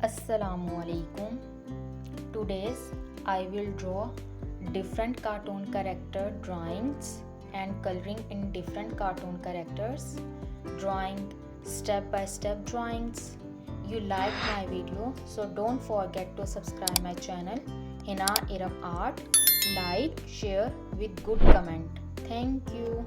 Assalamu alaikum. Today's I will draw different cartoon character drawings and coloring in different cartoon characters, drawing step by step drawings. You like my video, so don't forget to subscribe my channel Hina Iram Art. Like, share with good comment. Thank you.